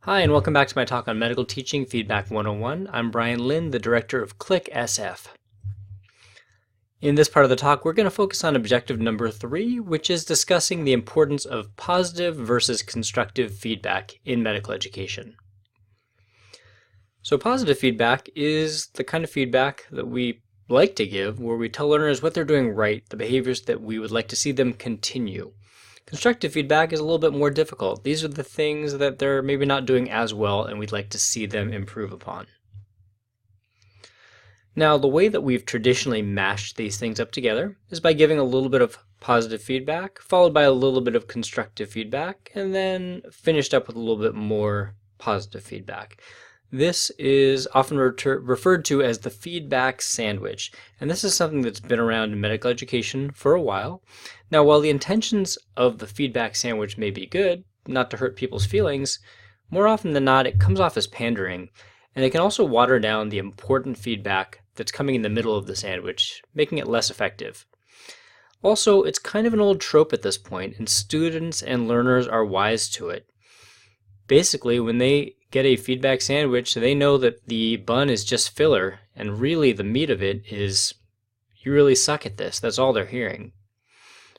Hi, and welcome back to my talk on Medical Teaching Feedback 101. I'm Brian Lynn, the director of Click SF. In this part of the talk, we're going to focus on objective number 3, which is discussing the importance of positive versus constructive feedback in medical education. So positive feedback is the kind of feedback that we like to give, where we tell learners what they're doing right, the behaviors that we would like to see them continue. Constructive feedback is a little bit more difficult. These are the things that they're maybe not doing as well and we'd like to see them improve upon. Now, the way that we've traditionally mashed these things up together is by giving a little bit of positive feedback, followed by a little bit of constructive feedback, and then finished up with a little bit more positive feedback. This is often referred to as the feedback sandwich, and this is something that's been around in medical education for a while. Now, while the intentions of the feedback sandwich may be good, not to hurt people's feelings, more often than not it comes off as pandering, and it can also water down the important feedback that's coming in the middle of the sandwich, making it less effective. Also, it's kind of an old trope at this point, and students and learners are wise to it. Basically, when they get a feedback sandwich, they know that the bun is just filler, and really the meat of it is, you really suck at this. That's all they're hearing.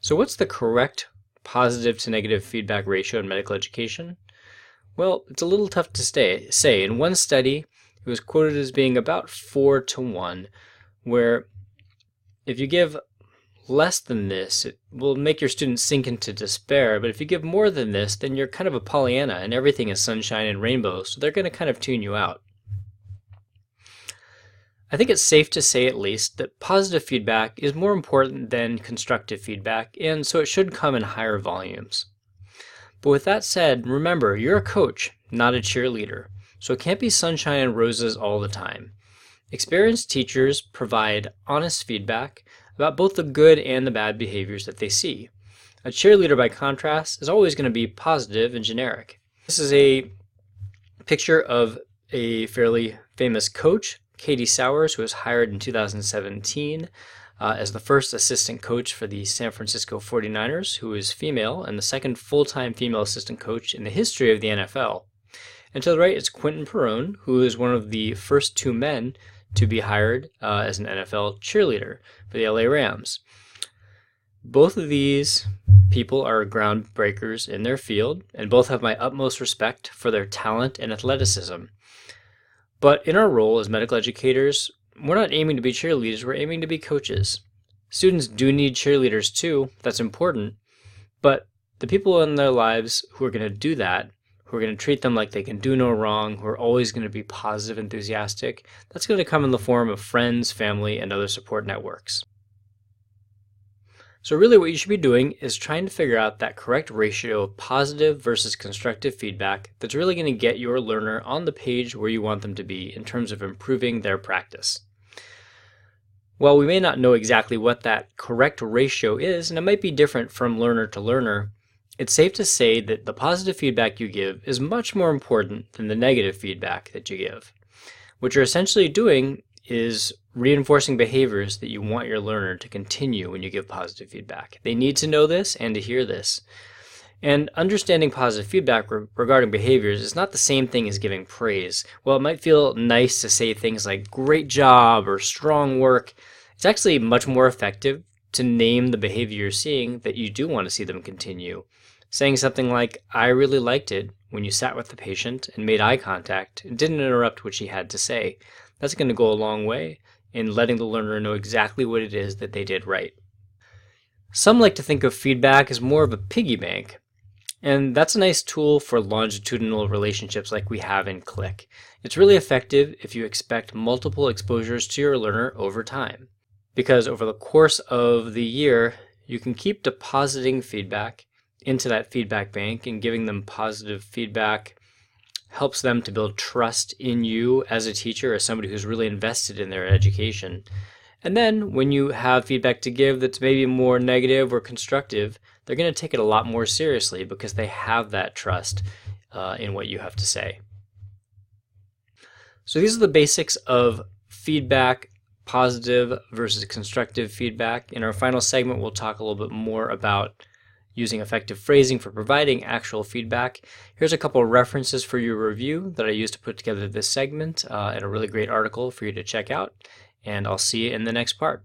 So what's the correct positive to negative feedback ratio in medical education? Well, it's a little tough to say. In one study, it was quoted as being about 4-to-1, where if you give less than this, it will make your students sink into despair, but if you give more than this, then you're kind of a Pollyanna and everything is sunshine and rainbows, so they're going to kind of tune you out. I think it's safe to say at least that positive feedback is more important than constructive feedback, and so it should come in higher volumes. But with that said, remember, you're a coach, not a cheerleader, so it can't be sunshine and roses all the time. Experienced teachers provide honest feedback about both the good and the bad behaviors that they see. A cheerleader, by contrast, is always going to be positive and generic. This is a picture of a fairly famous coach, Katie Sowers, who was hired in 2017 as the first assistant coach for the San Francisco 49ers, who is female and the second full-time female assistant coach in the history of the NFL. And to the right is Quentin Perrone, who is one of the first 2 men to be hired as an NFL cheerleader for the LA Rams. Both of these people are groundbreakers in their field, and both have my utmost respect for their talent and athleticism. But in our role as medical educators, we're not aiming to be cheerleaders, we're aiming to be coaches. Students do need cheerleaders too, that's important, but the people in their lives who are going to do that, who are going to treat them like they can do no wrong, who are always going to be positive, enthusiastic, that's going to come in the form of friends, family, and other support networks. So really what you should be doing is trying to figure out that correct ratio of positive versus constructive feedback that's really going to get your learner on the page where you want them to be in terms of improving their practice. While we may not know exactly what that correct ratio is, and it might be different from learner to learner, it's safe to say that the positive feedback you give is much more important than the negative feedback that you give. What you're essentially doing is reinforcing behaviors that you want your learner to continue when you give positive feedback. They need to know this and to hear this. And understanding positive feedback regarding behaviors is not the same thing as giving praise. While it might feel nice to say things like great job or strong work, it's actually much more effective to name the behavior you're seeing that you do want to see them continue. Saying something like, I really liked it when you sat with the patient and made eye contact and didn't interrupt what she had to say. That's going to go a long way in letting the learner know exactly what it is that they did right. Some like to think of feedback as more of a piggy bank, and that's a nice tool for longitudinal relationships like we have in Click. It's really effective if you expect multiple exposures to your learner over time, because over the course of the year, you can keep depositing feedback into that feedback bank, and giving them positive feedback helps them to build trust in you as a teacher, as somebody who's really invested in their education. And then when you have feedback to give that's maybe more negative or constructive, they're going to take it a lot more seriously because they have that trust in what you have to say. So these are the basics of feedback, positive versus constructive feedback. In our final segment, we'll talk a little bit more about using effective phrasing for providing actual feedback. Here's a couple of references for your review that I used to put together this segment, and a really great article for you to check out. And I'll see you in the next part.